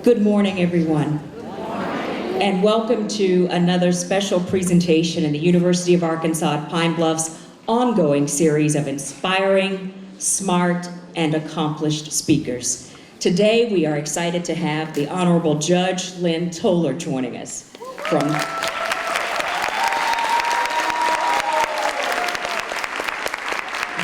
Good morning, everyone. Good morning. And welcome to another special presentation in the University of Arkansas at Pine Bluff's ongoing series of inspiring, smart, and accomplished speakers. Today, we are excited to have the Honorable Judge Lynn Toler joining us from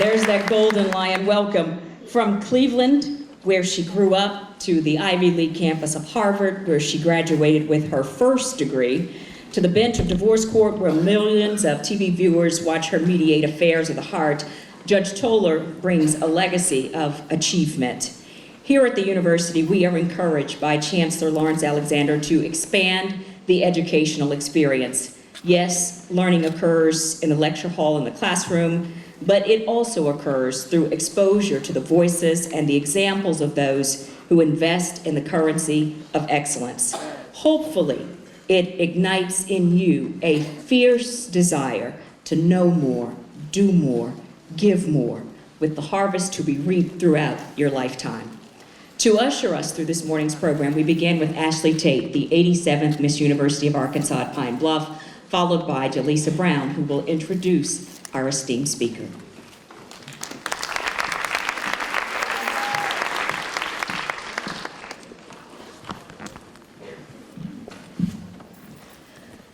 There's that golden lion. Welcome. From Cleveland, where she grew up, to the Ivy League campus of Harvard, where she graduated with her first degree, to the bench of divorce court, where millions of TV viewers watch her mediate affairs of the heart, Judge Toler brings a legacy of achievement. Here at the university, we are encouraged by Chancellor Lawrence Alexander to expand the educational experience. Yes, learning occurs in the lecture hall and the classroom, but it also occurs through exposure to the voices and the examples of those who invest in the currency of excellence. Hopefully, it ignites in you a fierce desire to know more, do more, give more, with the harvest to be reaped throughout your lifetime. To usher us through this morning's program, we begin with Ashley Tate, the 87th Miss University of Arkansas at Pine Bluff, followed by Jaleesa Brown, who will introduce our esteemed speaker.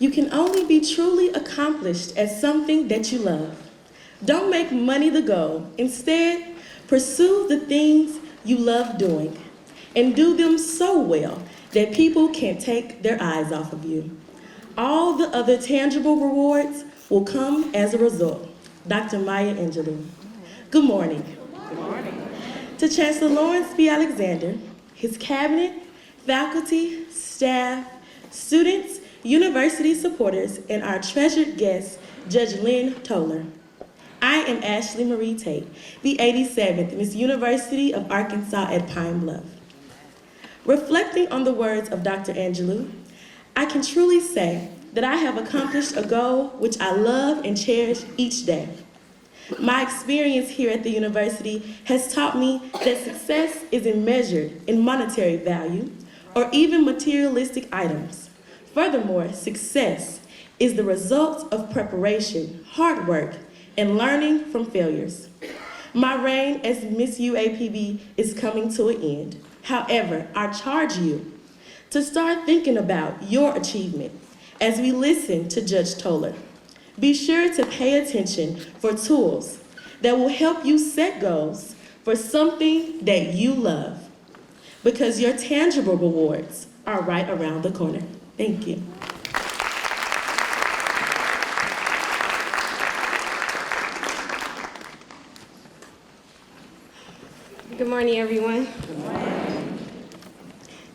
You can only be truly accomplished at something that you love. Don't make money the goal. Instead, pursue the things you love doing and do them so well that people can't take their eyes off of you. All the other tangible rewards will come as a result. Dr. Maya Angelou. Good morning. Good morning. To Chancellor Lawrence B. Alexander, his cabinet, faculty, staff, students, university supporters, and our treasured guest, Judge Lynn Toler. I am Ashley Marie Tate, the 87th Miss University of Arkansas at Pine Bluff. Reflecting on the words of Dr. Angelou, I can truly say that I have accomplished a goal which I love and cherish each day. My experience here at the university has taught me that success isn't measured in monetary value or even materialistic items. Furthermore, success is the result of preparation, hard work, and learning from failures. My reign as Miss UAPB is coming to an end. However, I charge you to start thinking about your achievement as we listen to Judge Toler. Be sure to pay attention for tools that will help you set goals for something that you love, because your tangible rewards are right around the corner. Thank you. Good morning, everyone. Good morning.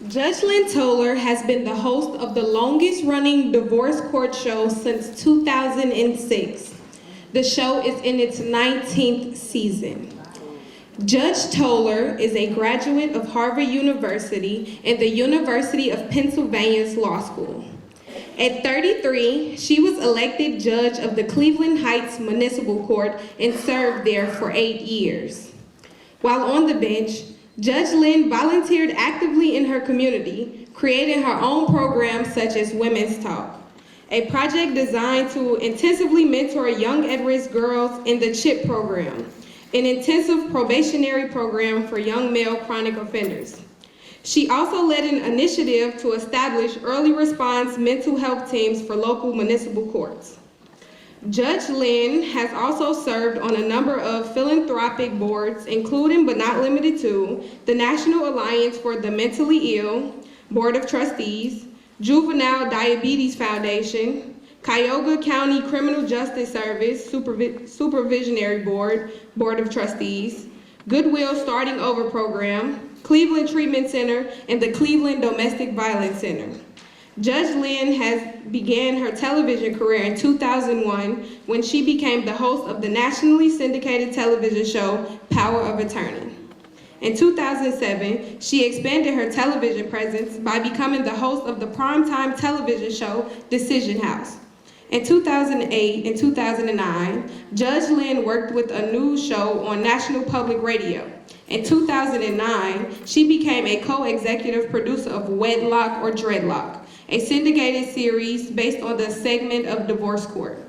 Judge Lynn Toler has been the host of the longest-running divorce court show since 2006. The show is in its 19th season. Judge Toler is a graduate of Harvard University and the University of Pennsylvania's Law School. At 33, she was elected judge of the Cleveland Heights Municipal Court and served there for 8 years. While on the bench, Judge Lynn volunteered actively in her community, creating her own programs such as Women's Talk, a project designed to intensively mentor young at-risk girls in the CHIP program, an intensive probationary program for young male chronic offenders. She also led an initiative to establish early response mental health teams for local municipal courts. Judge Lynn has also served on a number of philanthropic boards, including but not limited to the National Alliance for the Mentally Ill, Board of Trustees, Juvenile Diabetes Foundation, Cuyahoga County Criminal Justice Service Supervisionary Board, Board of Trustees, Goodwill Starting Over Program, Cleveland Treatment Center, and the Cleveland Domestic Violence Center. Judge Lynn began her television career in 2001 when she became the host of the nationally syndicated television show Power of Attorney. In 2007, she expanded her television presence by becoming the host of the primetime television show Decision House. In 2008 and 2009, Judge Lynn worked with a news show on National Public Radio, In 2009, she became a co-executive producer of Wedlock or Dreadlock, a syndicated series based on the segment of divorce court.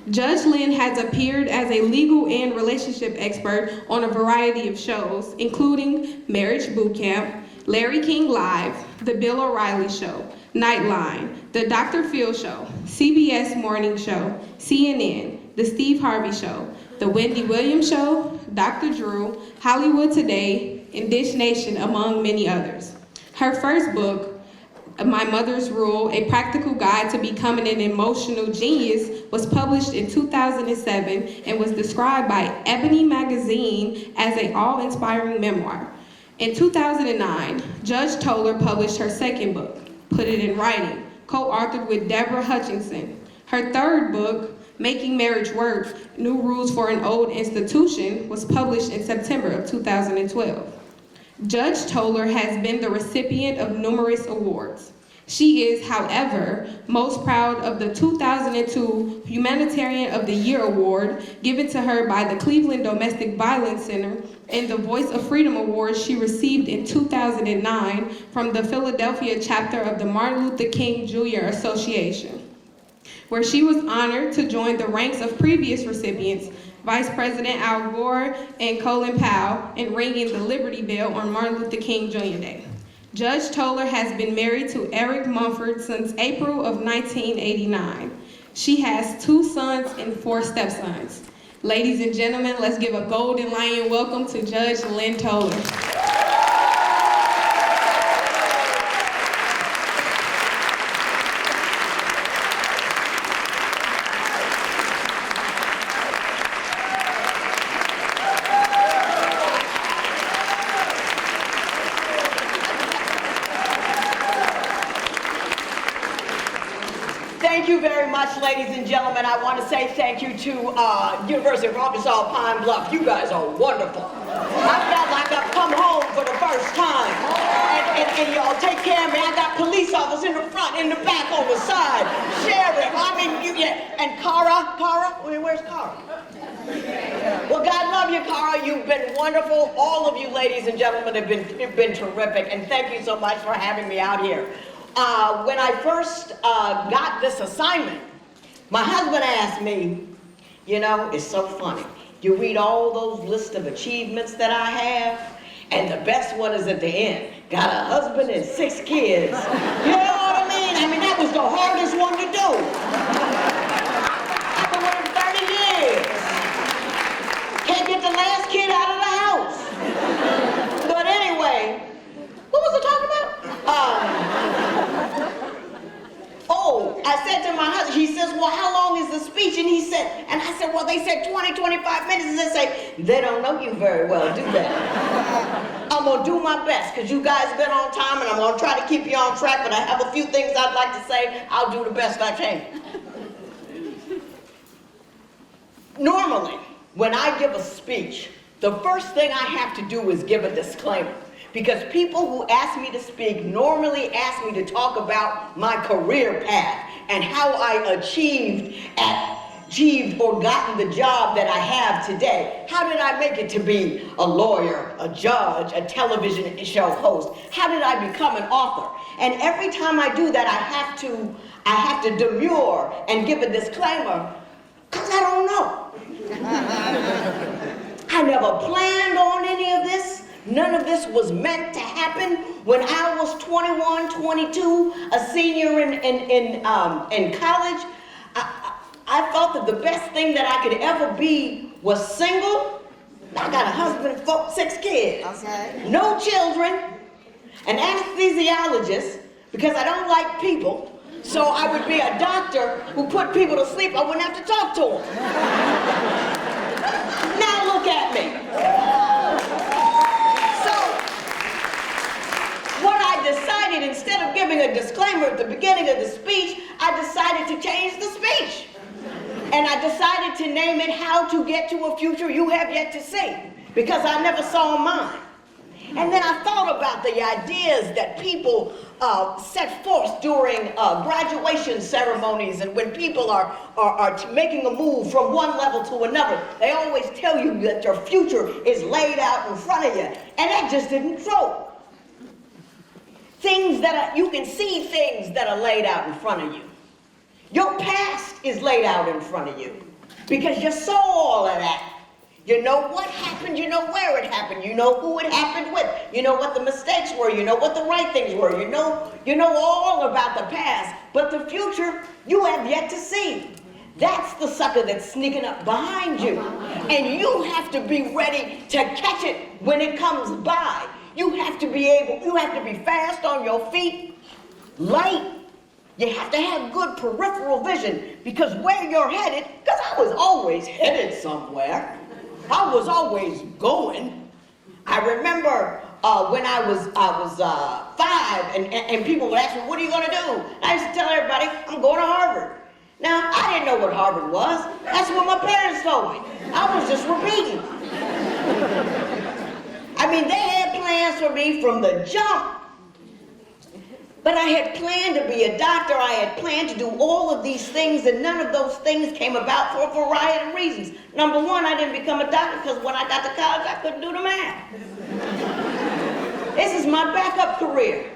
Judge Lynn has appeared as a legal and relationship expert on a variety of shows, including Marriage Boot Camp, Larry King Live, The Bill O'Reilly Show, Nightline, The Dr. Phil Show, CBS Morning Show, CNN, The Steve Harvey Show, The Wendy Williams Show, Dr. Drew, Hollywood Today, and Dish Nation, among many others. Her first book, My Mother's Rule, A Practical Guide to Becoming an Emotional Genius, was published in 2007 and was described by Ebony Magazine as an awe-inspiring memoir. In 2009, Judge Toller published her second book, Put It in Writing, co-authored with Deborah Hutchinson. Her third book, Making Marriage Work, New Rules for an Old Institution, was published in September of 2012. Judge Toller has been the recipient of numerous awards. She is, however, most proud of the 2002 Humanitarian of the Year Award given to her by the Cleveland Domestic Violence Center and the Voice of Freedom Award she received in 2009 from the Philadelphia chapter of the Martin Luther King Jr. Association, where she was honored to join the ranks of previous recipients, Vice President Al Gore and Colin Powell, in ringing the Liberty Bell on Martin Luther King Jr. Day. Judge Toller has been married to Eric Mumford since April of 1989. She has 2 sons and 4 stepsons. Ladies and gentlemen, let's give a golden lion welcome to Judge Lynn Toller. Thank you very much, ladies and gentlemen. I want to say thank you to University of Arkansas Pine Bluff. You guys are wonderful. I felt like I've come home for the first time. And y'all take care of me. I got police officers in the front, in the back, on the side. Sheriff, and Cara, where's Cara? Well, God love you, Cara. You've been wonderful. All of you ladies and gentlemen have been terrific. And thank you so much for having me out here. When I first got this assignment, my husband asked me, you know, it's so funny. You read all those lists of achievements that I have, and the best one is at the end. Got a husband and 6 kids. You know what I mean? I mean, that was the hardest one to do. I've been with him 30 years. Can't get the last kid out of the house. But anyway, what was I talking about? I said to my husband, he says, well, how long is the speech? And I said, well, they said 20, 25 minutes. And they say, they don't know you very well, do they? I'm going to do my best, because you guys have been on time, and I'm going to try to keep you on track, but I have a few things I'd like to say. I'll do the best I can. Normally, when I give a speech, the first thing I have to do is give a disclaimer. Because people who ask me to speak normally ask me to talk about my career path and how I achieved or gotten the job that I have today. How did I make it to be a lawyer, a judge, a television show host? How did I become an author? And every time I do that, I have to demur and give a disclaimer, because I don't know. I never planned on any of this. None of this was meant to happen. When I was 21, 22, a senior in college, I thought that the best thing that I could ever be was single. I got a husband and 6 kids. Okay. No children, an anesthesiologist, because I don't like people. So I would be a doctor who put people to sleep. I wouldn't have to talk to them. Now look at me. I decided, instead of giving a disclaimer at the beginning of the speech, I decided to change the speech. And I decided to name it How to Get to a Future You Have Yet to See, because I never saw mine. And then I thought about the ideas that people set forth during graduation ceremonies, and when people are making a move from one level to another, they always tell you that your future is laid out in front of you. And that just isn't true. Things that you can see things that are laid out in front of you. Your past is laid out in front of you because you saw all of that. You know what happened, you know where it happened, you know who it happened with, you know what the mistakes were, you know what the right things were, you know all about the past, but the future you have yet to see. That's the sucker that's sneaking up behind you. And you have to be ready to catch it when it comes by. You have to be fast on your feet, light. You have to have good peripheral vision, because where you're headed, because I was always headed somewhere. I was always going. I remember when I was 5 and people would ask me, what are you going to do? I used to tell everybody, I'm going to Harvard. Now, I didn't know what Harvard was. That's what my parents told me. I was just repeating. I mean, they had plans for me from the jump. But I had planned to be a doctor. I had planned to do all of these things, and none of those things came about for a variety of reasons. Number one, I didn't become a doctor because when I got to college, I couldn't do the math. This is my backup career.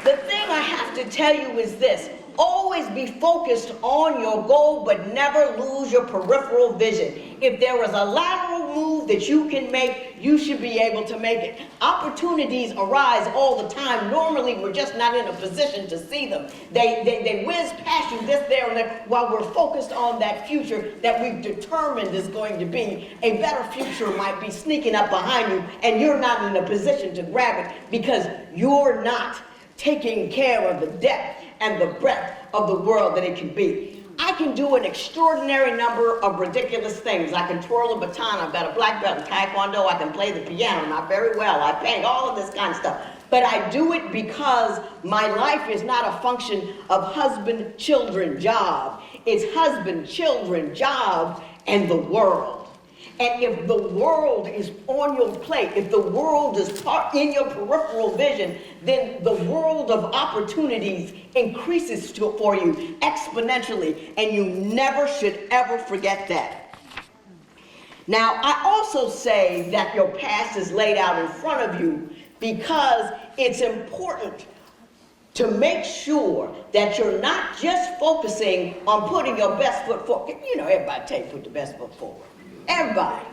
The thing I have to tell you is this. Always be focused on your goal, but never lose your peripheral vision. If there is a lateral move that you can make, you should be able to make it. Opportunities arise all the time. Normally, we're just not in a position to see them. They whiz past you this, there, and there, while we're focused on that future that we've determined is going to be. A better future might be sneaking up behind you, and you're not in a position to grab it because you're not taking care of the depth and the breadth of the world that it can be. I can do an extraordinary number of ridiculous things. I can twirl a baton, I've got a black belt in Taekwondo, I can play the piano, not very well, I paint, all of this kind of stuff. But I do it because my life is not a function of husband, children, job. It's husband, children, job, and the world. And if the world is on your plate, if the world is in your peripheral vision, then the world of opportunities increases for you exponentially, and you never should ever forget that. Now, I also say that your past is laid out in front of you because it's important to make sure that you're not just focusing on putting your best foot forward. You know, everybody tell you put the best foot forward. Everybody.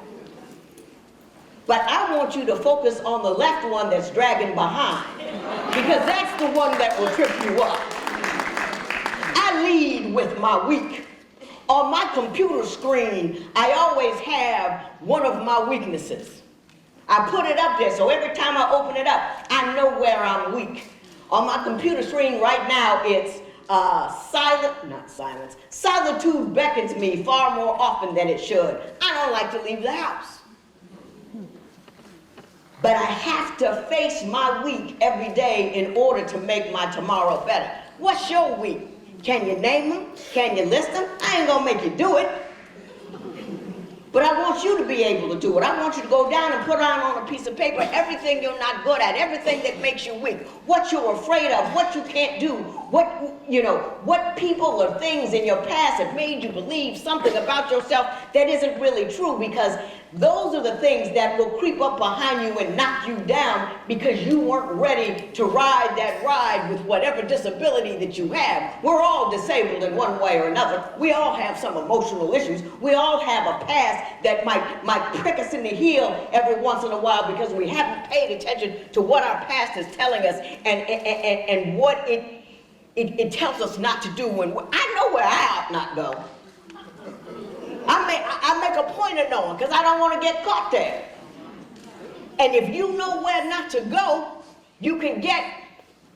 But I want you to focus on the left one that's dragging behind, because that's the one that will trip you up. I lead with my weak. On my computer screen, I always have one of my weaknesses. I put it up there, so every time I open it up, I know where I'm weak. On my computer screen right now, it's solitude beckons me far more often than it should. I don't like to leave the house. But I have to face my week every day in order to make my tomorrow better. What's your week? Can you name them? Can you list them? I ain't gonna make you do it. But I want you to be able to do it. I want you to go down and put on a piece of paper everything you're not good at, everything that makes you weak, what you're afraid of, what you can't do, what people or things in your past have made you believe something about yourself that isn't really true, because those are the things that will creep up behind you and knock you down because you weren't ready to ride that ride with whatever disability that you have. We're all disabled in one way or another. We all have some emotional issues. We all have a past that might prick us in the heel every once in a while because we haven't paid attention to what our past is telling us and what it tells us not to do. And I know where I ought not go. I make a point of knowing because I don't want to get caught there. And if you know where not to go, you can get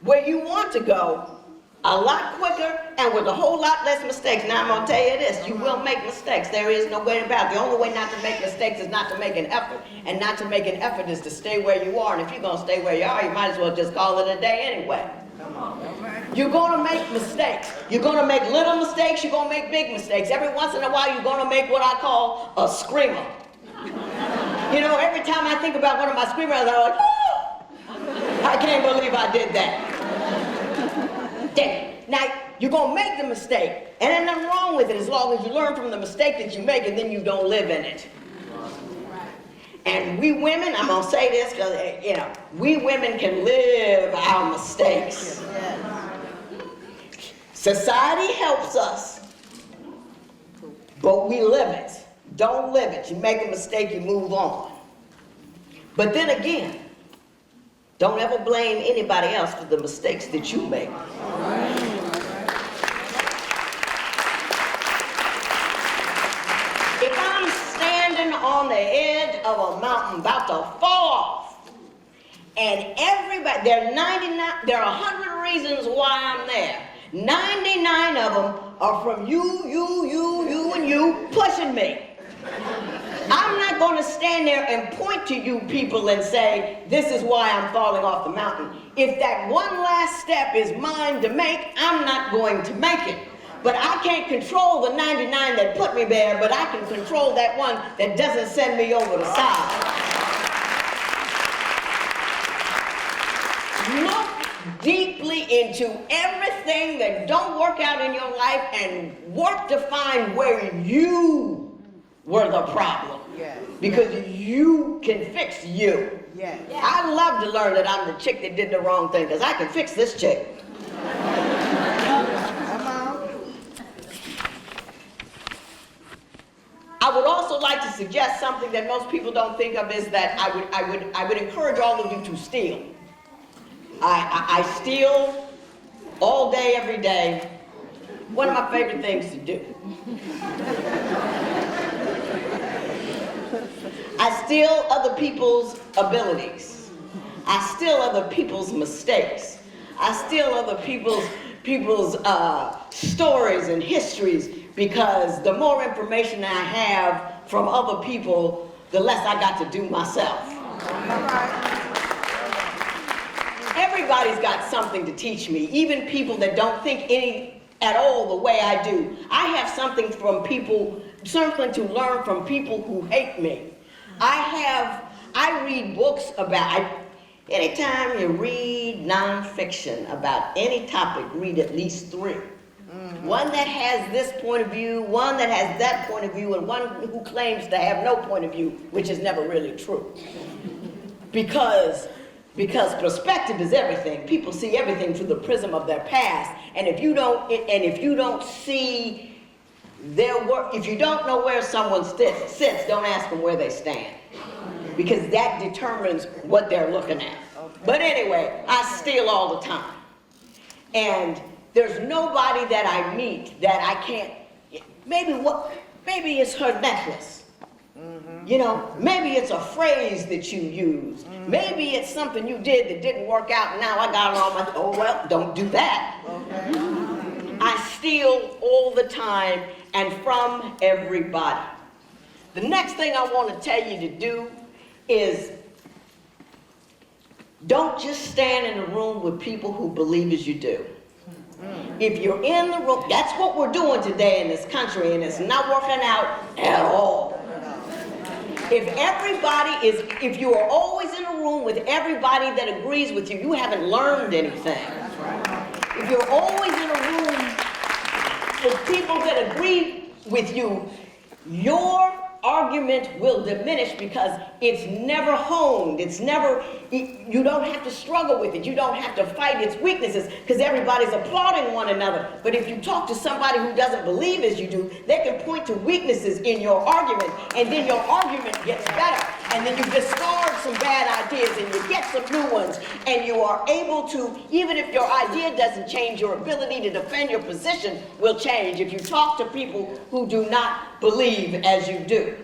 where you want to go a lot quicker and with a whole lot less mistakes. Now I'm going to tell you this, you will make mistakes. There is no way about it. The only way not to make mistakes is not to make an effort. And not to make an effort is to stay where you are. And if you're going to stay where you are, you might as well just call it a day anyway. You're gonna make mistakes. You're gonna make little mistakes, you're gonna make big mistakes. Every once in a while, you're gonna make what I call a screamer. You know, every time I think about one of my screamers, I'm like, oh, I can't believe I did that. Now, you're gonna make the mistake, and there's nothing wrong with it as long as you learn from the mistake that you make and then you don't live in it. And we women, I'm gonna say this because, you know, we women can live our mistakes. Society helps us, but we live it. Don't live it. You make a mistake, you move on. But then again, don't ever blame anybody else for the mistakes that you make. If I'm standing on the edge of a mountain about to fall off, and everybody, there are 100 reasons why I'm there. 99 of them are from you, and you pushing me. I'm not going to stand there and point to you people and say, this is why I'm falling off the mountain. If that one last step is mine to make, I'm not going to make it. But I can't control the 99 that put me there, but I can control that one that doesn't send me over the side. Look deeply into everything that don't work out in your life and work to find where you were the problem. Because you can fix you. I love to learn that I'm the chick that did the wrong thing, because I can fix this chick. I would also like to suggest something that most people don't think of, is that I would encourage all of you to steal. I steal all day, every day. One of my favorite things to do. I steal other people's abilities. I steal other people's mistakes. I steal other people's stories and histories, because the more information I have from other people, the less I got to do myself. Everybody's got something to teach me, even people that don't think at all the way I do. I have something to learn from people who hate me. I read books about, anytime you read nonfiction about any topic, read at least 3. One that has this point of view, one that has that point of view, and one who claims to have no point of view, which is never really true. Because perspective is everything. People see everything through the prism of their past, and if you don't see their work, if you don't know where someone sits, don't ask them where they stand, because that determines what they're looking at. But anyway, I steal all the time, and there's nobody that I meet that I can't. Maybe it's her necklace. You know, maybe it's a phrase that you use. Maybe it's something you did that didn't work out, and now I got it on my, oh well, don't do that. I steal all the time and from everybody. The next thing I want to tell you to do is, don't just stand in a room with people who believe as you do. If you're in the room, that's what we're doing today in this country, and it's not working out at all. If you are always in a room with everybody that agrees with you, you haven't learned anything. If you're always in a room with people that agree with you, your argument will diminish, because it's never honed. You don't have to struggle with it. You don't have to fight its weaknesses, because everybody's applauding one another. But if you talk to somebody who doesn't believe as you do, they can point to weaknesses in your argument, and then your argument gets better. And then you discard some bad ideas and you get some new ones, and you are able to, even if your idea doesn't change, your ability to defend your position will change if you talk to people who do not believe as you do.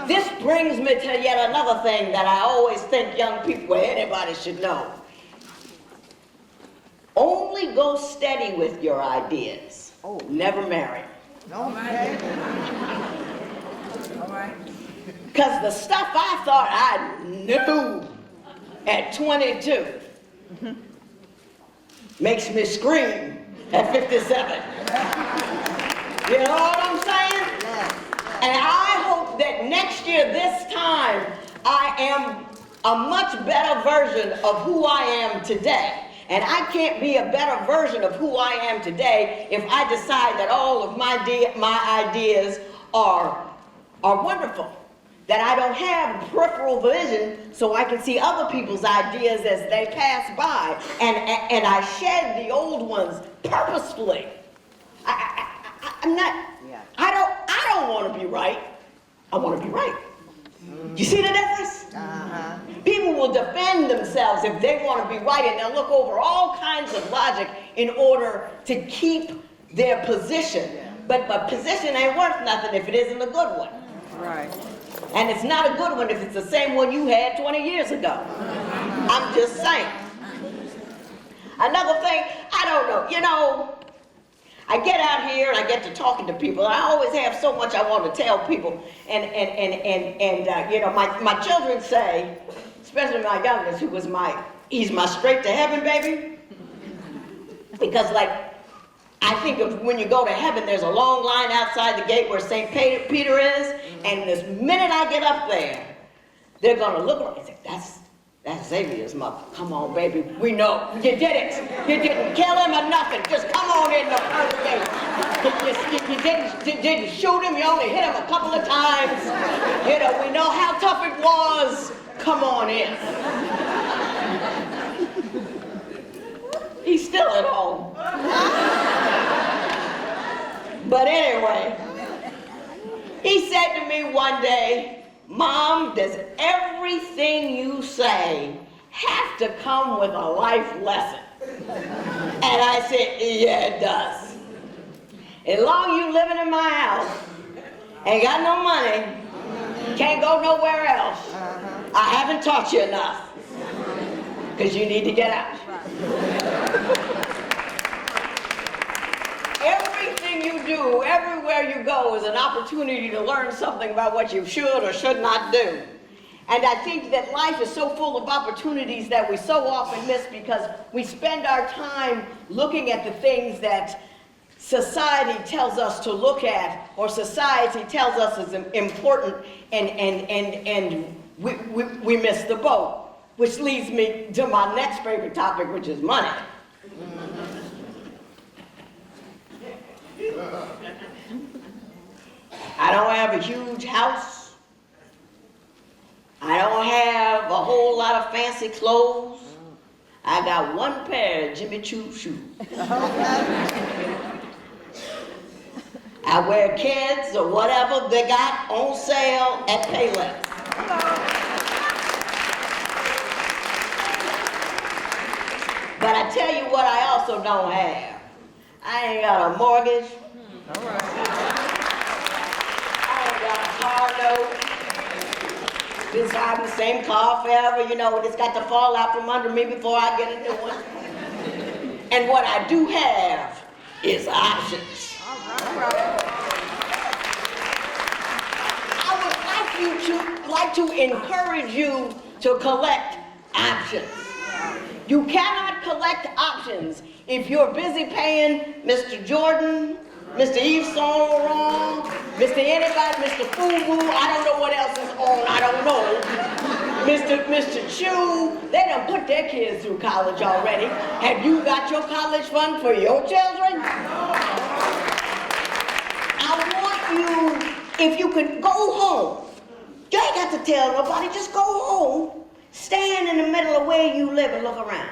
This brings me to yet another thing that I always think young people, anybody should know. Only go steady with your ideas. Never marry. All right. Because the stuff I thought I knew at 22, makes me scream at 57. You know what I'm saying? And I hope that next year, this time, I am a much better version of who I am today. And I can't be a better version of who I am today if I decide that all of my ideas are wonderful. That I don't have peripheral vision so I can see other people's ideas as they pass by. And I shed the old ones purposefully. I'm not, I don't want to be right. I want to be right. You see the difference? People will defend themselves if they want to be right, and they'll look over all kinds of logic in order to keep their position. But position ain't worth nothing if it isn't a good one. Right. And it's not a good one if it's the same one you had 20 years ago. I'm just saying. Another thing, I don't know, you know, I get out here and I get to talking to people. I always have so much I want to tell people. And you know, my children say, especially my youngest, he's my straight to heaven baby. Because like, I think of when you go to heaven, there's a long line outside the gate where St. Peter is. And this minute I get up there, they're gonna look around and say, that's Xavier's mother. Come on, baby. We know. You did it. You didn't kill him or nothing. Just come on in the first gate. You didn't shoot him. You only hit him a couple of times. You know, we know how tough it was. Come on in. He's still at home. But anyway, he said to me one day, Mom, does everything you say have to come with a life lesson? And I said, yeah, it does. As long as you living in my house, ain't got no money, can't go nowhere else, I haven't taught you enough. Because you need to get out. Everything you do, everywhere you go, is an opportunity to learn something about what you should or should not do. And I think that life is so full of opportunities that we so often miss because we spend our time looking at the things that society tells us to look at, or society tells us is important, and we miss the boat. Which leads me to my next favorite topic, which is money. I don't have a huge house. I don't have a whole lot of fancy clothes. I got one pair of Jimmy Choo shoes. I wear kids or whatever they got on sale at Payless. But I tell you what I also don't have. I ain't got a mortgage. All right. I ain't got a car note. Been driving the same car forever, you know, it's got to fall out from under me before I get a new one. And what I do have is options. All right. I would like to encourage you to collect options. You cannot collect options if you're busy paying Mr. Jordan, Mr. Yves Saint Laurent, Mr. Anybody, Mr. Fubu, I don't know what else is on, I don't know. Mr. Chu, they done put their kids through college already. Have you got your college fund for your children? I want you, if you could go home, you ain't got to tell nobody, just go home. Stand in the middle of where you live and look around.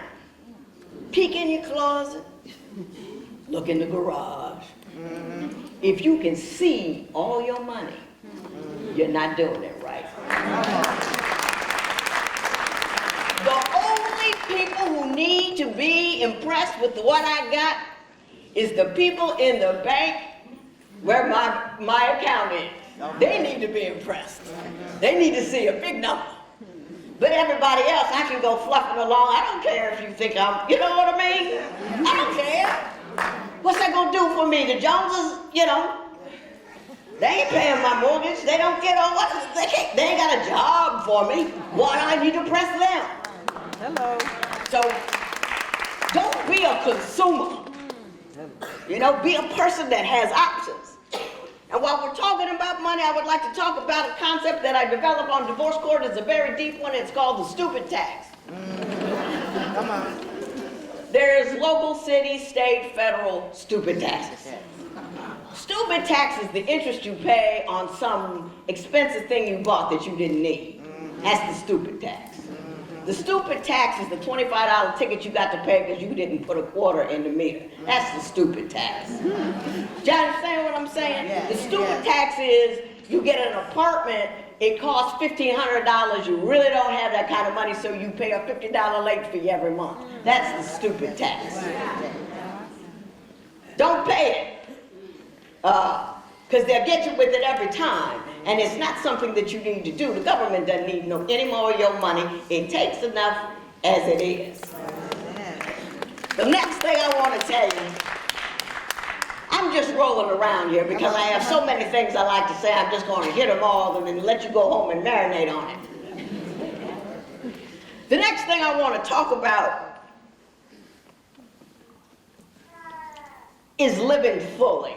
Peek in your closet. Look in the garage. If you can see all your money, you're not doing it right. The only people who need to be impressed with what I got is the people in the bank where my account is. They need to be impressed. They need to see a big number. But everybody else, I can go fluffing along. I don't care if you think I'm, you know what I mean? I don't care. What's that gonna do for me? The Joneses, you know, they ain't paying my mortgage. They don't get on what, they ain't got a job for me. Why do I need to press them? Hello. So, Don't be a consumer. You know, be a person that has options. And while we're talking about money, I would like to talk about a concept that I developed on divorce court. It's a very deep one. It's called the stupid tax. Come on. There's local, city, state, federal stupid taxes. Stupid tax is the interest you pay on some expensive thing you bought that you didn't need. That's the stupid tax. The stupid tax is the $25 ticket you got to pay because you didn't put a quarter in the meter. That's the stupid tax. Do you understand what I'm saying? Yeah. The stupid tax is you get an apartment, it costs $1,500, you really don't have that kind of money, so you pay a $50 late fee every month. That's the stupid tax. Don't pay it. Because they'll get you with it every time. And it's not something that you need to do. The government doesn't need any more of your money. It takes enough as it is. The next thing I want to tell you, I'm just rolling around here because I have so many things I like to say. I'm just going to hit them all and then let you go home and marinate on it. The next thing I want to talk about is living fully.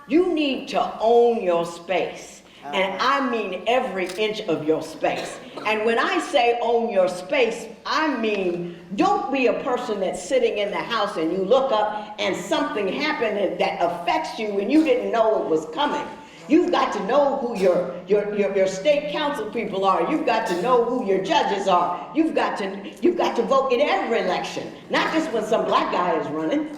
You need to own your space. And I mean every inch of your space. And when I say own your space, I mean don't be a person that's sitting in the house and you look up and something happened that affects you and you didn't know it was coming. You've got to know who your state council people are. You've got to know who your judges are. You've got to vote in every election, not just when some black guy is running.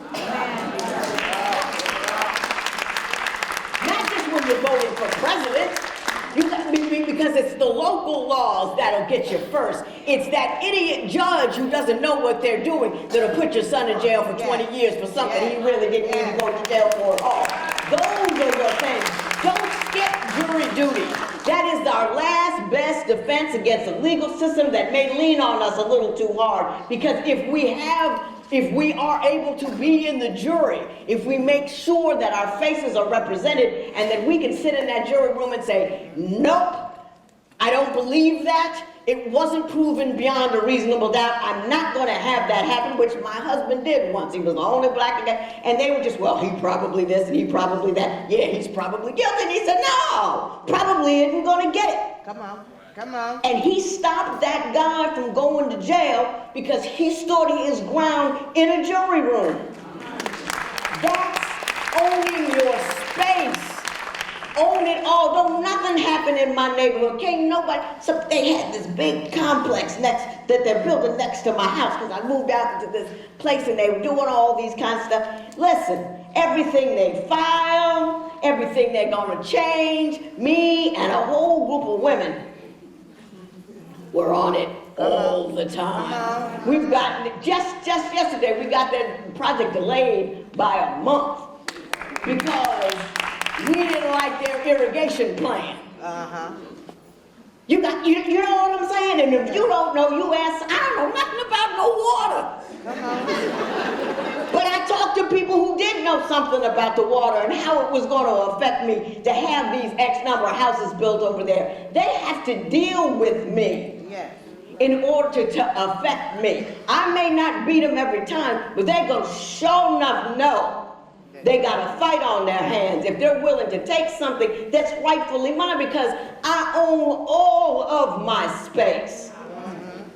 You're voting for president, because it's the local laws that'll get you first. It's that idiot judge who doesn't know what they're doing that'll put your son in jail for 20 years for something he really didn't need to go to jail for at all. Those are your things. Don't skip jury duty. That is our last best defense against a legal system that may lean on us a little too hard. Because if we are able to be in the jury, if we make sure that our faces are represented and that we can sit in that jury room and say, nope, I don't believe that. It wasn't proven beyond a reasonable doubt. I'm not going to have that happen, which my husband did once. He was the only black guy. And they were just, well, he probably this and he probably that. Yeah, he's probably guilty. And he said, no, probably isn't going to get it. Come on. Come on. And he stopped that guy from going to jail because he stood his ground in a jury room. That's owning your space. Own it all. Don't nothing happen in my neighborhood. Can't nobody. So they had this big complex that they're building next to my house because I moved out into this place and they were doing all these kinds of stuff. Listen, everything they file, everything they're going to change, me and a whole group of women were on it all the time. We've gotten just yesterday we got that project delayed by a month because we didn't like their irrigation plan. You know what I'm saying? And if you don't know, you ask, I don't know nothing about no water. But I talked to people who did know something about the water and how it was going to affect me to have these X number of houses built over there. They have to deal with me in order to affect me. I may not beat them every time, but they're going to sure enough know they got a fight on their hands if they're willing to take something that's rightfully mine because I own all of my space.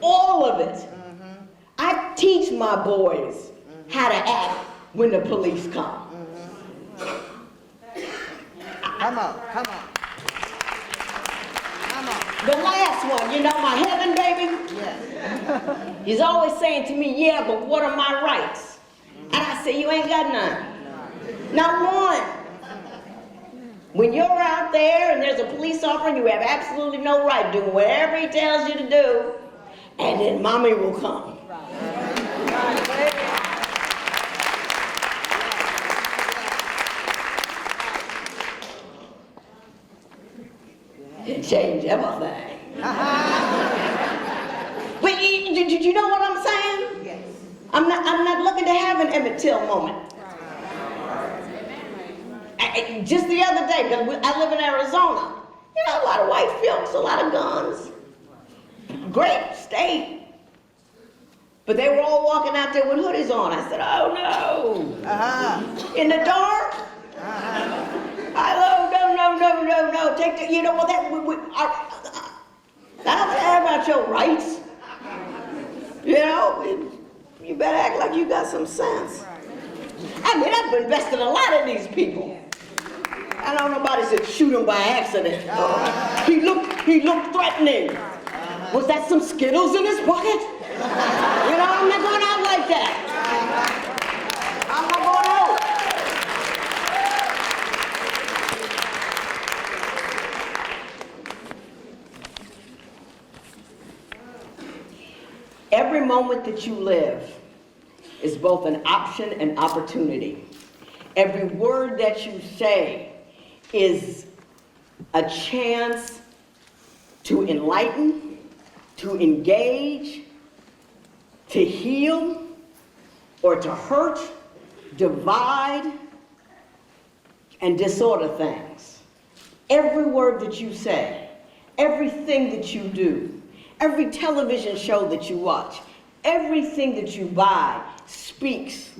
All of it. I teach my boys how to act when the police come. Come on. Come on. The last one, you know, my heaven baby? Yes. He's always saying to me, yeah, but what are my rights? And I say, you ain't got none. Not one. When you're out there and there's a police officer, you have absolutely no right doing whatever he tells you to do, and then mommy will come. It changed everything. But you know what I'm saying? Yes. I'm not looking to have an Emmett Till moment. Just the other day, because I live in Arizona, you know, a lot of white folks, a lot of guns. Great state. But they were all walking out there with hoodies on. I said, oh no. In the dark? No. Take the, you know what, I don't care about your rights. You know, you better act like you got some sense. I mean, I've invested a lot in these people. I don't know nobody said shoot him by accident. He looked threatening. Was that some Skittles in his pocket? You know, I'm not going out like that. I'm not going out. Every moment that you live is both an option and opportunity. Every word that you say is a chance to enlighten, to engage, to heal, or to hurt, divide, and disorder things. Every word that you say, everything that you do, every television show that you watch, everything that you buy speaks.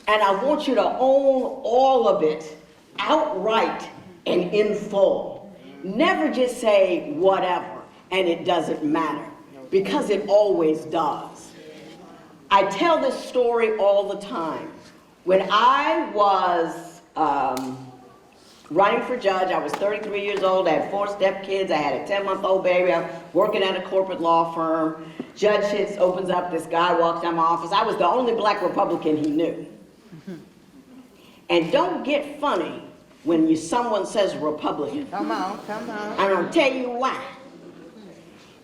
And I want you to own all of it outright and in full. Never just say whatever and it doesn't matter, because it always does. I tell this story all the time. When I was running for judge, I was 33 years old, I had 4 stepkids, I had a 10-month-old baby, I was working at a corporate law firm. Judge hits, opens up, this guy walks down my office. I was the only black Republican he knew. And don't get funny when someone says Republican. Come on. And I'll tell you why.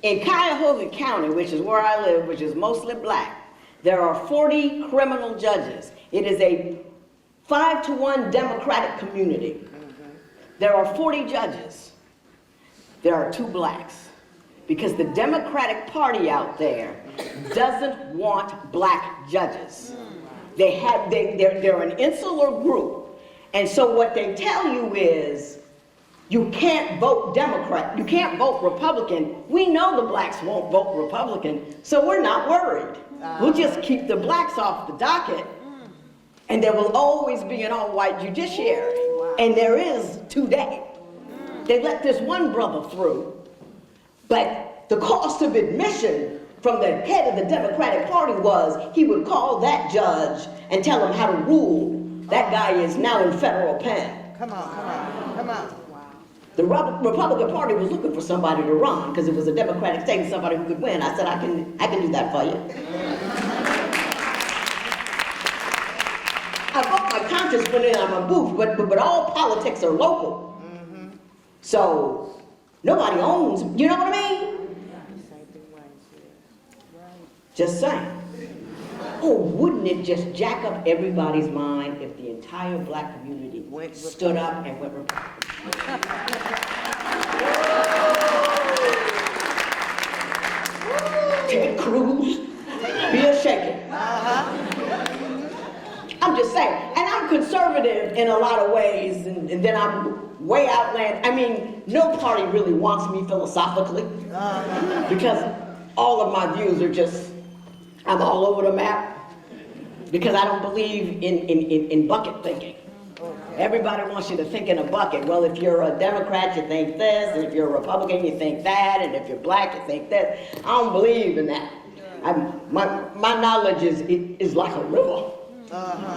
In Cuyahoga County, which is where I live, which is mostly black, there are 40 criminal judges. It is a 5-to-1 Democratic community. There are 40 judges. There are 2 blacks. Because the Democratic Party out there doesn't want black judges. They're an insular group. And so what they tell you is, you can't vote Democrat, you can't vote Republican. We know the blacks won't vote Republican, so we're not worried. We'll just keep the blacks off the docket, and there will always be an all-white judiciary. And there is today. They let this one brother through, but the cost of admission from the head of the Democratic Party was he would call that judge and tell him how to rule. That guy is now in federal pen. Come on. The Republican Party was looking for somebody to run because it was a Democratic state and somebody who could win. I said, I can do that for you. I vote my conscience when I'm a booth, but all politics are local. So nobody owns, you know what I mean? Just saying. Oh, wouldn't it just jack up everybody's mind if the entire black community stood up and went Republican? Ted Cruz, be a shaking. I'm just saying, and I'm conservative in a lot of ways, and then I'm way outland. I mean, no party really wants me philosophically, because all of my views are just, I'm all over the map, because I don't believe in bucket thinking. Everybody wants you to think in a bucket. Well, if you're a Democrat, you think this, and if you're a Republican, you think that, and if you're black, you think this. I don't believe in that. My knowledge is like a river.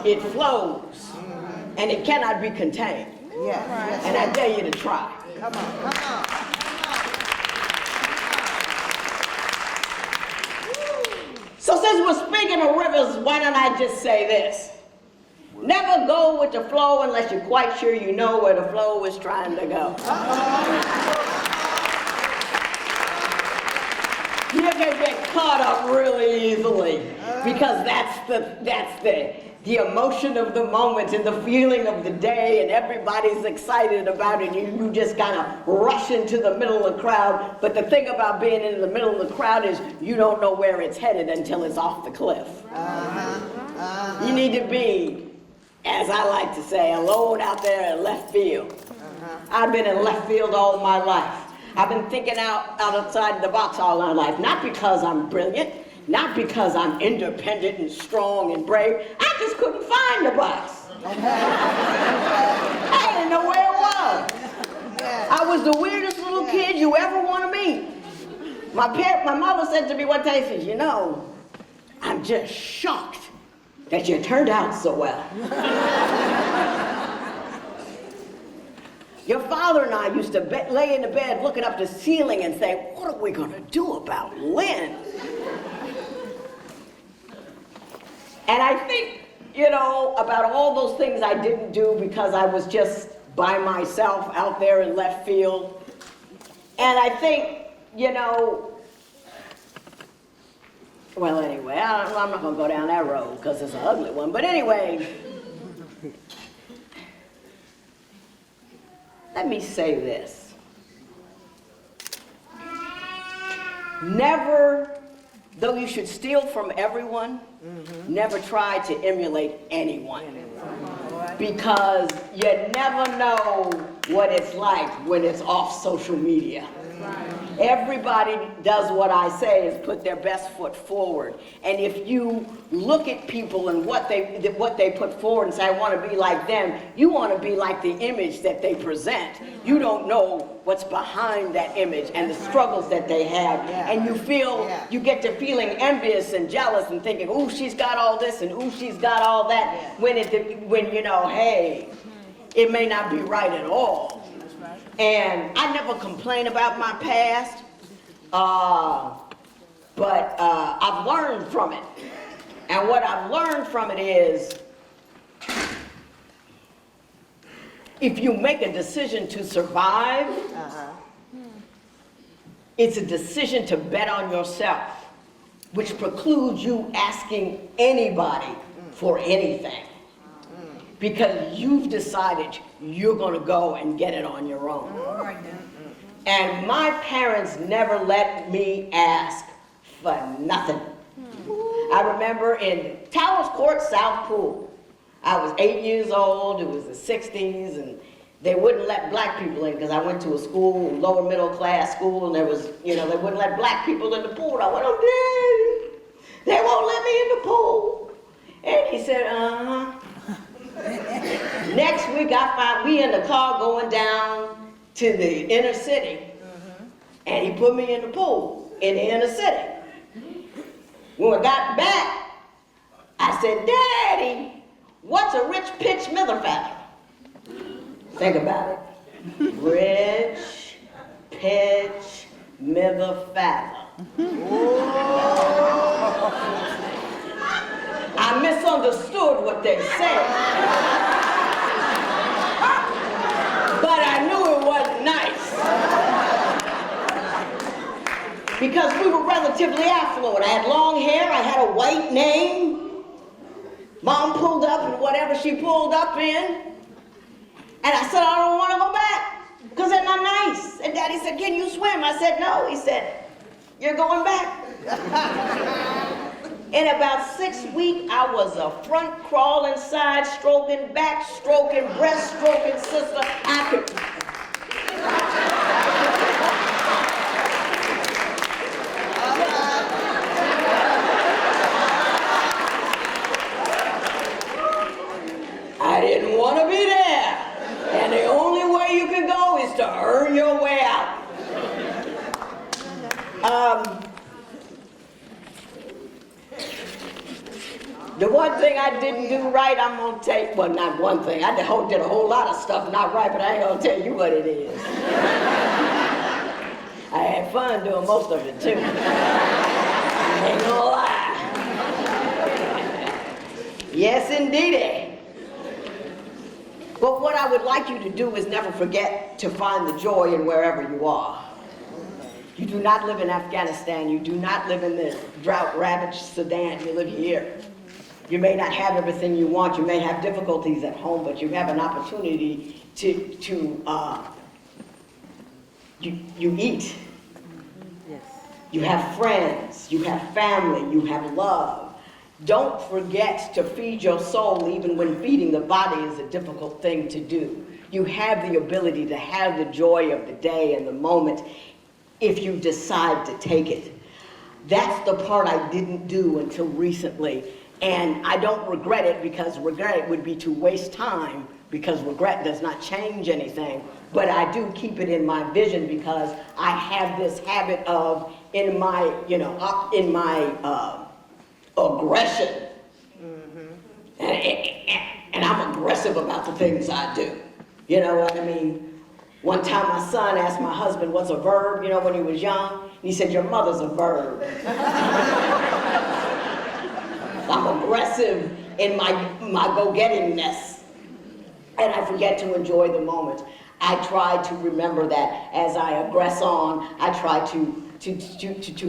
It flows, and it cannot be contained. Yes. And I dare you to try. Come on. So since we're speaking of rivers, why don't I just say this? Never go with the flow unless you're quite sure you know where the flow is trying to go. You can get caught up really easily, because that's the emotion of the moment and the feeling of the day, and everybody's excited about it. You just kind of rush into the middle of the crowd. But the thing about being in the middle of the crowd is you don't know where it's headed until it's off the cliff. You need to be, as I like to say, alone out there in left field. I've been in left field all my life. I've been thinking outside the box all my life, not because I'm brilliant, Not because I'm independent and strong and brave. I just couldn't find the bus. I didn't know where it was. I was the weirdest little kid you ever want to meet. My mother said to me one day, she said, you know, I'm just shocked that you turned out so well. Your father and I used to lay in the bed looking up the ceiling and say, what are we going to do about Lynn? And I think, you know, about all those things I didn't do because I was just by myself out there in left field. And I think, you know, well, anyway, I'm not going to go down that road because it's an ugly one. But anyway, let me say this. Never, though you should steal from everyone, never try to emulate anyone. Because you never know what it's like when it's off social media. Everybody does what I say is put their best foot forward. And if you look at people and what they put forward and say, I want to be like them, you want to be like the image that they present. You don't know what's behind that image and the struggles that they have. And you feel, you get to feeling envious and jealous and thinking, ooh, she's got all this and ooh, she's got all that. When you know, hey, it may not be right at all. And I never complain about my past, but I've learned from it. And what I've learned from it is, if you make a decision to survive, it's a decision to bet on yourself, which precludes you asking anybody for anything. Because you've decided you're going to go and get it on your own. And my parents never let me ask for nothing. I remember in Towers Court, South Pool, I was 8 years old, it was the 60s, and they wouldn't let black people in because I went to a school, lower middle class school, and there was, you know, they wouldn't let black people in the pool. And I went, oh, Daddy, they won't let me in the pool. And he said, Next week, we in the car going down to the inner city, and he put me in the pool in the inner city. When I got back, I said, Daddy, what's a rich pitch mither feather? Think about it. Rich pitch mither feather. I misunderstood what they said. But I knew it wasn't nice. Because we were relatively affluent. I had long hair, I had a white name. Mom pulled up in whatever she pulled up in. And I said, I don't want to go back, because they're not nice. And Daddy said, can you swim? I said, no. He said, you're going back. In about 6 weeks, I was a front crawling, side stroking, back stroking, breast stroking sister. I didn't want to be there. And the only way you can go is to earn your way out. The one thing I didn't do right, I'm going to tell you, well, not one thing. I did a whole lot of stuff not right, but I ain't going to tell you what it is. I had fun doing most of it, too. I ain't going to lie. Yes, indeedy. But what I would like you to do is never forget to find the joy in wherever you are. You do not live in Afghanistan. You do not live in the drought-ravaged Sudan. You live here. You may not have everything you want. You may have difficulties at home, but you have an opportunity to you eat. Yes. You have friends. You have family. You have love. Don't forget to feed your soul even when feeding the body is a difficult thing to do. You have the ability to have the joy of the day and the moment if you decide to take it. That's the part I didn't do until recently. And I don't regret it, because regret would be to waste time, because regret does not change anything. But I do keep it in my vision, because I have this habit of, in my aggression, and I'm aggressive about the things I do. You know what I mean? One time my son asked my husband what's a verb, you know, when he was young. And he said, your mother's a verb. I'm aggressive in my go-gettingness, and I forget to enjoy the moment. I try to remember that as I aggress on. I try to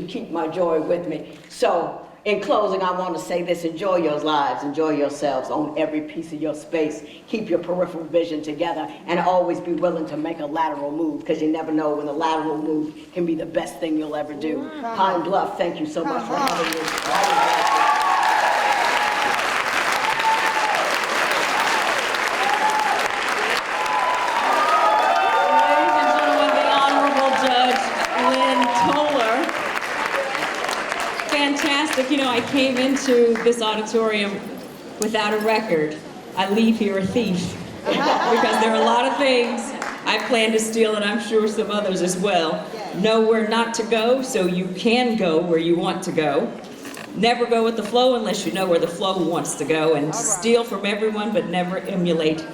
keep my joy with me. So, in closing, I want to say this: enjoy your lives, enjoy yourselves, own every piece of your space, keep your peripheral vision together, and always be willing to make a lateral move, because you never know when the lateral move can be the best thing you'll ever do. Pine Bluff, thank you so much for having me. You know, I came into this auditorium without a record. I leave here a thief, because there are a lot of things I plan to steal, and I'm sure some others as well. Know where not to go, so you can go where you want to go. Never go with the flow unless you know where the flow wants to go, and steal from everyone but never emulate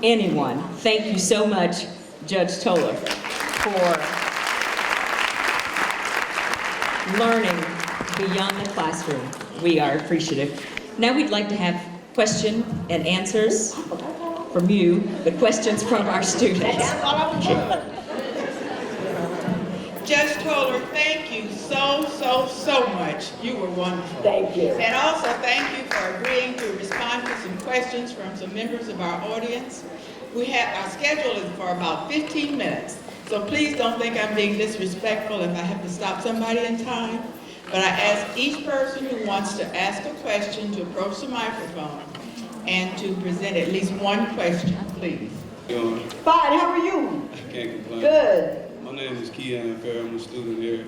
anyone. Thank you so much, Judge Toller, for learning beyond the classroom. We are appreciative. Now we'd like to have question and answers from you, but questions from our students. Judge Toller, thank you so much. You were wonderful. Thank you. And also thank you for agreeing to respond to some questions from some members of our audience. Our schedule is for about 15 minutes, so please don't think I'm being disrespectful if I have to stop somebody in time. But I ask each person who wants to ask a question to approach the microphone and to present at least one question, please. Fine, how are you? I can't complain. Good. My name is Keon Fair. I'm a student here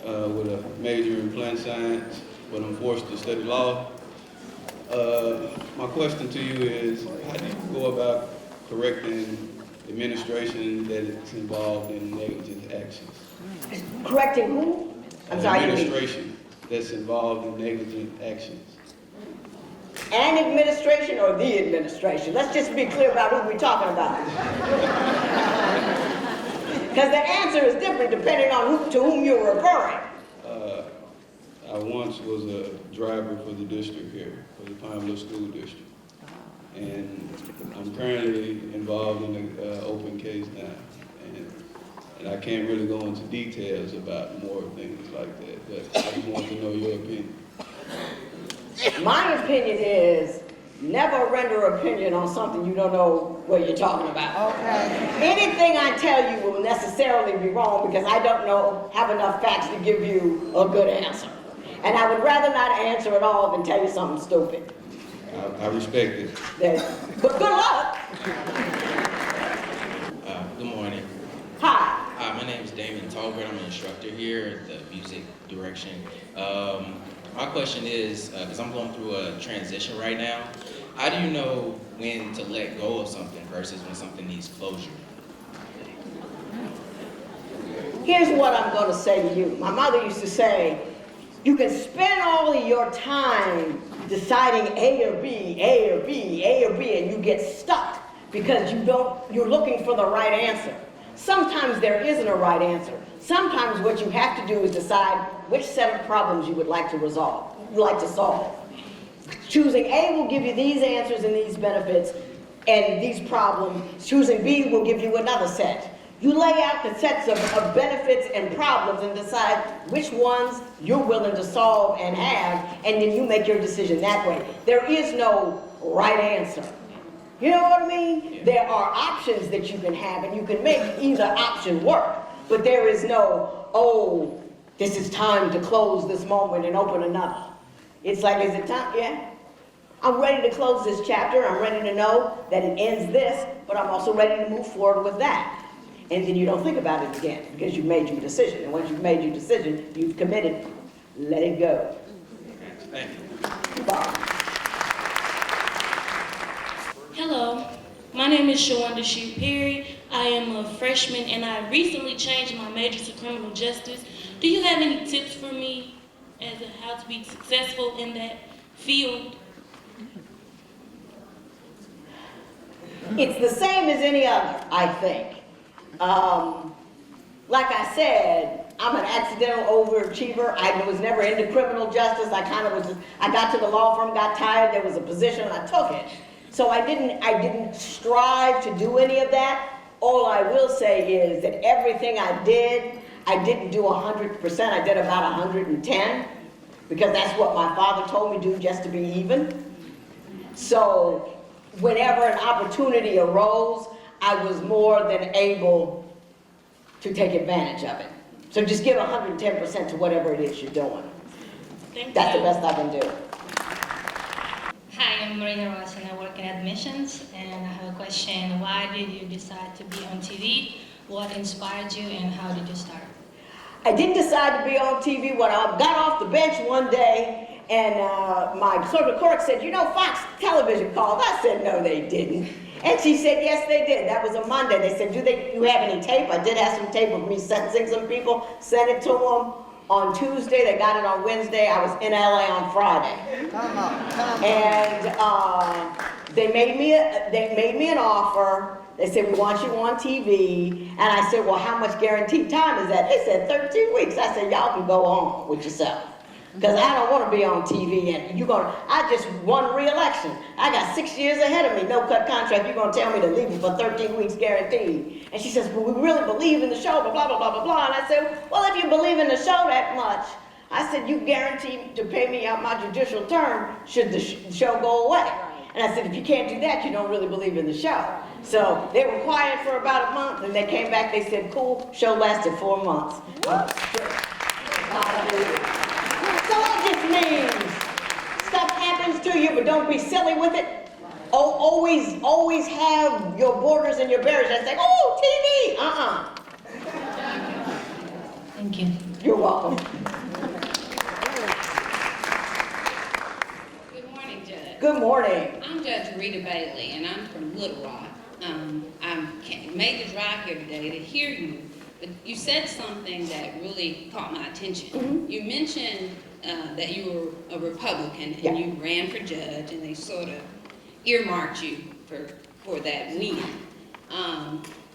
with a major in plant science, but I'm forced to study law. My question to you is, how do you go about correcting administration that is involved in negligent actions? Correcting who? I'm sorry. Administration that's involved in negligent actions. An administration or the administration? Let's just be clear about who we're talking about. Because the answer is different depending on to whom you're referring. I once was a driver for the district here, for the Pine Bluff School District. And I'm currently involved in an open case now. And I can't really go into details about more things like that, but I just want to know your opinion. My opinion is never render opinion on something you don't know what you're talking about. Okay. Anything I tell you will necessarily be wrong, because I don't have enough facts to give you a good answer. And I would rather not answer at all than tell you something stupid. I respect it. But good luck. Good morning. Hi. Hi, my name is Damon Tolbert. I'm an instructor here at the music direction. My question is, because I'm going through a transition right now, how do you know when to let go of something versus when something needs closure? Here's what I'm going to say to you. My mother used to say, you can spend all of your time deciding A or B, A or B, A or B, and you get stuck because you're looking for the right answer. Sometimes there isn't a right answer. Sometimes what you have to do is decide which set of problems you would like to solve. Choosing A will give you these answers and these benefits and these problems. Choosing B will give you another set. You lay out the sets of benefits and problems and decide which ones you're willing to solve and have, and then you make your decision that way. There is no right answer. You know what I mean? Yeah. There are options that you can have, and you can make either option work. But there is no, oh, this is time to close this moment and open another. It's like, is it time? Yeah. I'm ready to close this chapter. I'm ready to know that it ends this, but I'm also ready to move forward with that. And then you don't think about it again because you've made your decision. And once you've made your decision, you've committed let it go. Thank you. Bye. Hello, my name is Shawanda Shue Perry. I am a freshman and I recently changed my major to criminal justice. Do you have any tips for me as to how to be successful in that field? It's the same as any other, I think. Like I said, I'm an accidental overachiever. I was never into criminal justice. I got to the law firm, got tired, there was a position, and I took it. So I didn't strive to do any of that. All I will say is that everything I didn't do 100%. I did about 110, because that's what my father told me to do, just to be even. So whenever an opportunity arose, I was more than able to take advantage of it. So just give 110% to whatever it is you're doing. That's the best I can do. Hi, I'm Marina Ross and I work in admissions, and I have a question. Why did you decide to be on TV? What inspired you and how did you start? I didn't decide to be on TV when I got off the bench one day, and my circuit clerk said, you know, Fox Television called. I said, no, they didn't. And she said, yes, they did. That was a Monday. They said, you have any tape? I did have some tape of me sentencing some people, sent it to them on Tuesday. They got it on Wednesday. I was in LA on Friday. Come on. And they made me an offer. They said, we want you on TV. And I said, well, how much guaranteed time is that? They said 13 weeks. I said, y'all can go on with yourself. Because I don't want to be on TV and I just won re-election. I got 6 years ahead of me, no cut contract. You're going to tell me to leave you for 13 weeks guaranteed. And she says, well, we really believe in the show, blah, blah, blah, blah, blah. And I said, well, if you believe in the show that much, I said, you guarantee to pay me out my judicial term should the show go away. And I said, if you can't do that, you don't really believe in the show. So they were quiet for about a month, and they came back, they said, cool, show lasted 4 months. So that just means stuff happens to you, but don't be silly with it. Always have your borders and your barriers and say, oh, TV, Thank you. You're welcome. Good morning, Judge. Good morning. I'm Judge Rita Bailey, and I'm from Little Rock. I made the drive here today to hear you, but you said something that really caught my attention. Mm-hmm. You mentioned that you were a Republican and you ran for judge, and they sort of earmarked you for that win.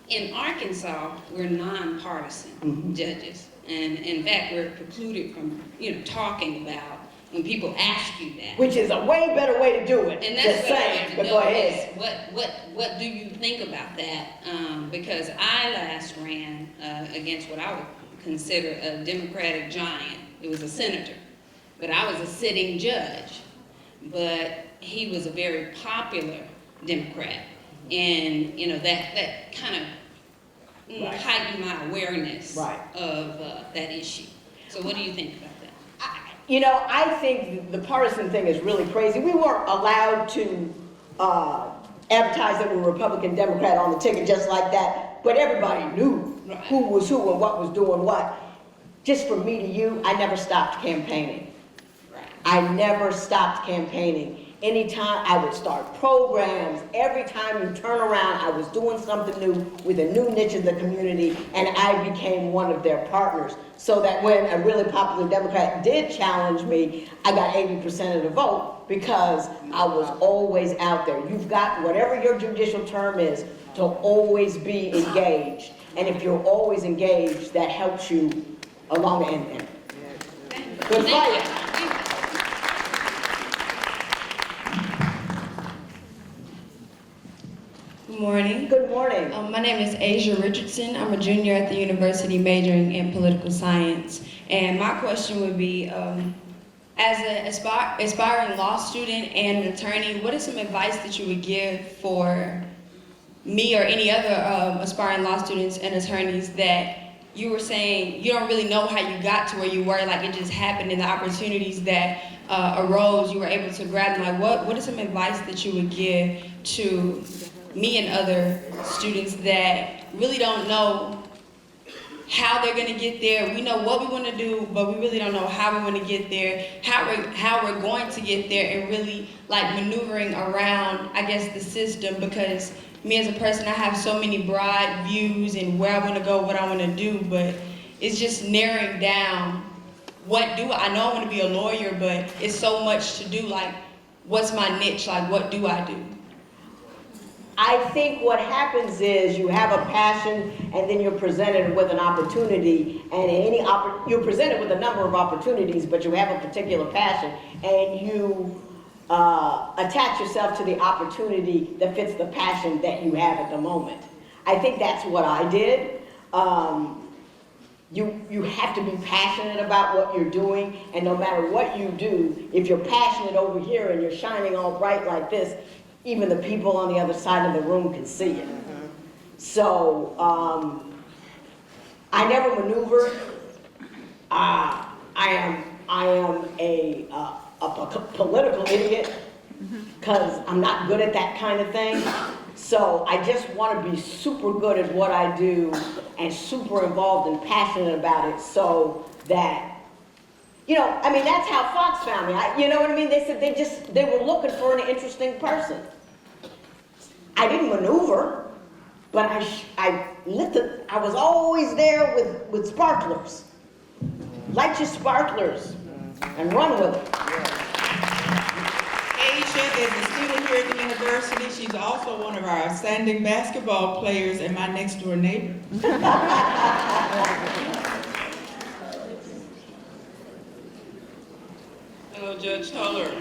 In Arkansas, we're nonpartisan judges, and in fact, we're precluded from talking about when people ask you that. Which is a way better way to do it. And that's just what saying, I want to but know go ahead. is what do you think about that? Because I last ran against what I would consider a Democratic giant. It was a senator, but I was a sitting judge. But he was a very popular Democrat, and that kind of heightened my awareness of that issue. So what do you think about that? I think the partisan thing is really crazy. We weren't allowed to advertise that we were Republican, Democrat on the ticket just like that, but everybody knew who was who and what was doing what. Just from me to you, I never stopped campaigning. I never stopped campaigning. Anytime I would start programs, every time you turn around, I was doing something new with a new niche in the community, and I became one of their partners. So that when a really popular Democrat did challenge me, I got 80% of the vote because I was always out there. You've got, whatever your judicial term is, to always be engaged. And if you're always engaged, that helps you along the end. Good fight. Good morning. Good morning. My name is Asia Richardson. I'm a junior at the university majoring in political science. And my question would be, as an aspiring law student and an attorney, what is some advice that you would give for me or any other aspiring law students and attorneys that you were saying you don't really know how you got to where you were, like it just happened, and the opportunities that arose, you were able to grab them. Like what is some advice that you would give to me and other students that really don't know how they're gonna get there. We know what we want to do, but we really don't know how we want to get there, how we're going to get there, and really like maneuvering around, I guess, the system. Because me as a person, I have so many broad views and where I want to go, what I want to do, but it's just narrowing down. What do I know? I want to be a lawyer, but it's so much to do. Like, what's my niche? Like, what do I do? I think what happens is you have a passion, and then you're presented with an opportunity, and you're presented with a number of opportunities, but you have a particular passion, and you attach yourself to the opportunity that fits the passion that you have at the moment. I think that's what I did. You have to be passionate about what you're doing, and no matter what you do, if you're passionate over here and you're shining all bright like this, even the people on the other side of the room can see it. So I never maneuver. I am a political idiot because I'm not good at that kind of thing. So I just want to be super good at what I do and super involved and passionate about it, so that, you know, I mean, that's how Fox found me. You know what I mean? They said they were looking for an interesting person. I didn't maneuver, but I was always there with sparklers. Light your sparklers and run with it. Asia is a student here at the university. She's also one of our outstanding basketball players and my next door neighbor. Hello, Judge Toller.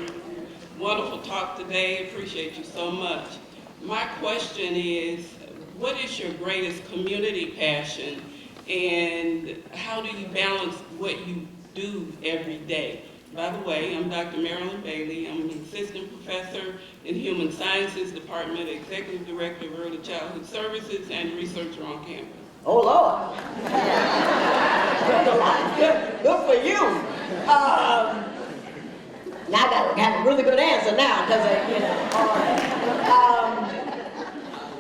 Wonderful talk today. Appreciate you so much. My question is, what is your greatest community passion, and how do you balance what you do every day? By the way, I'm Dr. Marilyn Bailey. I'm an assistant professor in Human Sciences Department, Executive Director of Early Childhood Services, and researcher on campus. Oh, Lord. Good for you. Now I got to have a really good answer now, because, you know, all right.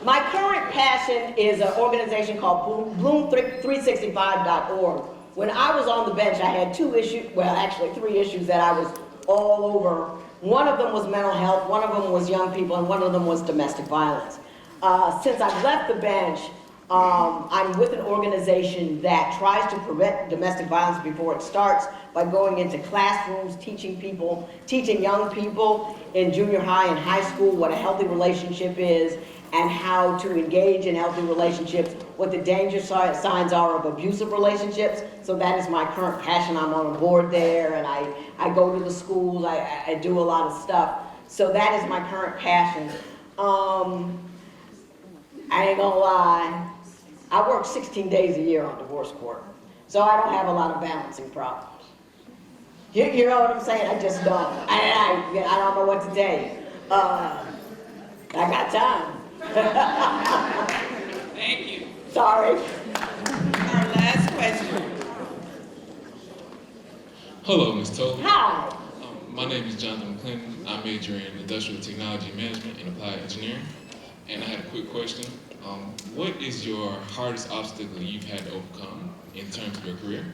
My current passion is an organization called Bloom365.org. When I was on the bench, I had three issues that I was all over. One of them was mental health, one of them was young people, and one of them was domestic violence. Since I've left the bench, I'm with an organization that tries to prevent domestic violence before it starts by going into classrooms, teaching young people in junior high and high school what a healthy relationship is and how to engage in healthy relationships, what the danger signs are of abusive relationships. So that is my current passion. I'm on a board there, and I go to the schools, I do a lot of stuff. So that is my current passion. I ain't gonna lie, I work 16 days a year on divorce court, so I don't have a lot of balancing problems. You know what I'm saying? I just don't. I don't know what to tell you. I got time. Thank you. Our Sorry. last question. Hello, Ms. Toller. Hi. My name is Jonathan McClendon. I major in Industrial Technology Management and Applied Engineering. And I had a quick question. What is your hardest obstacle you've had to overcome in terms of your career?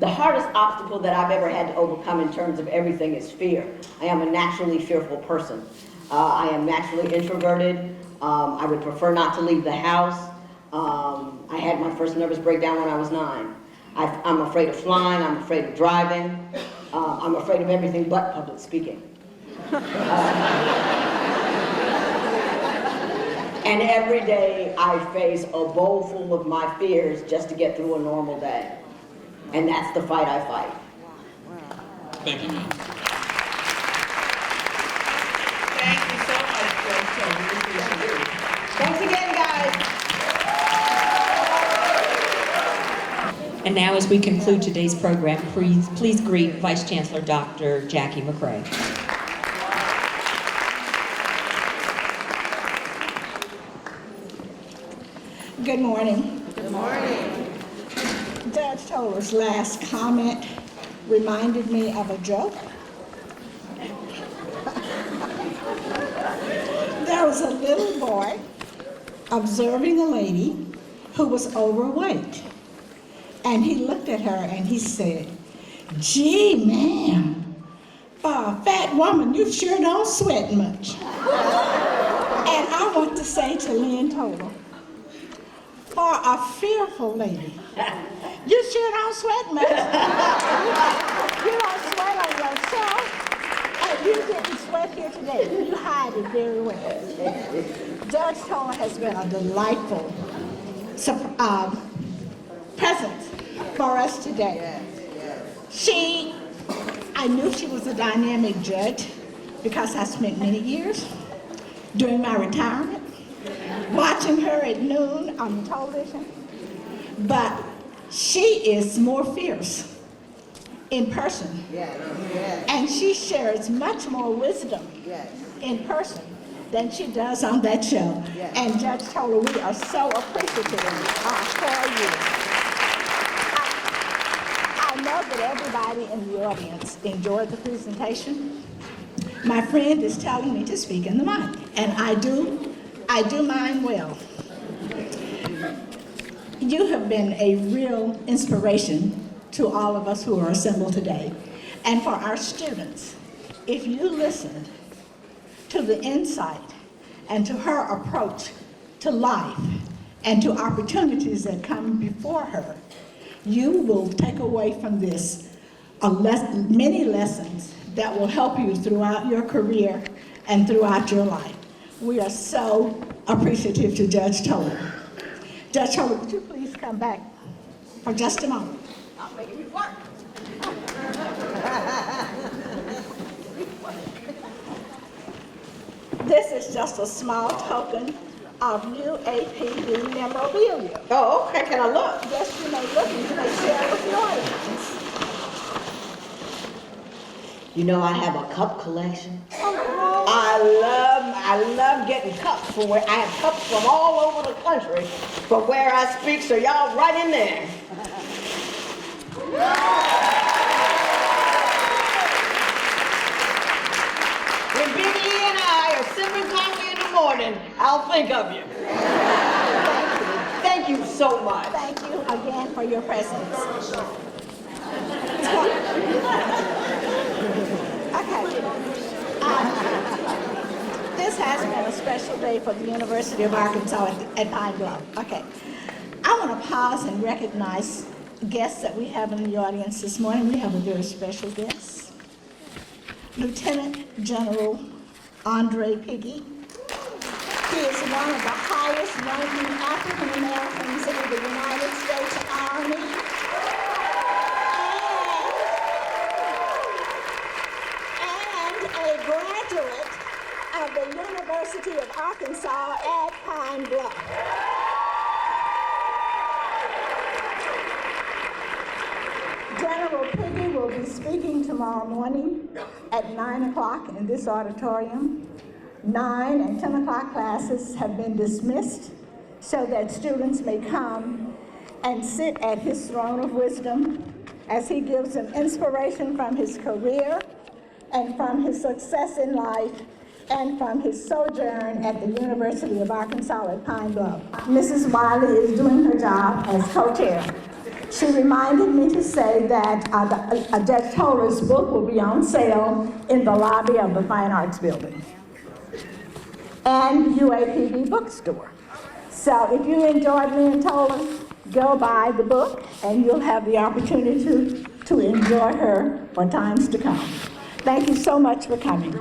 The hardest obstacle that I've ever had to overcome in terms of everything is fear. I am a naturally fearful person. I am naturally introverted. I would prefer not to leave the house. I had my first nervous breakdown when I was 9. I'm afraid of flying, I'm afraid of driving, I'm afraid of everything but public speaking. And every day I face a bowl full of my fears just to get through a normal day. And that's the fight I fight. Thank you, ma'am. Thank you so much, Judge Toller. Thanks again, guys. And now, as we conclude today's program, please greet Vice Chancellor Dr. Jackie McCray. Good morning. Good morning. Judge Toller's last comment reminded me of a joke. There was a little boy observing a lady who was overweight. And he looked at her and he said, "Gee, ma'am, for a fat woman, you sure don't sweat much." And I want to say to Lynn Toler, for a fearful lady, you sure don't sweat much. You don't sweat on yourself. And you didn't sweat here today. You hide it very well. Judge Toler has been a delightful presence for us today. I knew she was a dynamic judge because I spent many years during my retirement watching her at noon on television. But she is more fierce in person. And she shares much more wisdom in person than she does on that show. And Judge Toler, we are so appreciative for you. I know that everybody in the audience enjoyed the presentation. My friend is telling me to speak in the mic, and I do mine well. You have been a real inspiration to all of us who are assembled today. And for our students, if you listened to the insight and to her approach to life and to opportunities that come before her, you will take away from this many lessons that will help you throughout your career and throughout your life. We are so appreciative to Judge Toler. Judge Toler, would you please come back for just a moment? I'm making me work. This is just a small token of UAPB memorabilia. Oh, okay. Can I look? Yes, you may look and you may share with the audience. You know, I have a cup collection. Oh, I love getting cups from where I have cups from all over the country from where I speak, so y'all right in there. When Big E and I are sipping coffee in the morning, I'll think of you. Thank you so much. thank you again for your presence. Okay. This has been a special day for the University of Arkansas at Pine Bluff. Okay. I want to pause and recognize guests that we have in the audience this morning. We have a very special guest, Lieutenant General Andre Piggy. He is one of the highest ranking African Americans in the United States Army. And a graduate of the University of Arkansas at Pine Bluff. General Piggy will be speaking tomorrow morning at 9 o'clock in this auditorium. 9 and 10 o'clock classes have been dismissed so that students may come and sit at his throne of wisdom as he gives them inspiration from his career and from his success in life and from his sojourn at the University of Arkansas at Pine Bluff. Mrs. Wiley is doing her job as co-chair. She reminded me to say that Judge Toler's book will be on sale in the lobby of the Fine Arts Building and UAPB bookstore. So if you enjoyed Lynn Toler, go buy the book and you'll have the opportunity to enjoy her for times to come. Thank you so much for coming.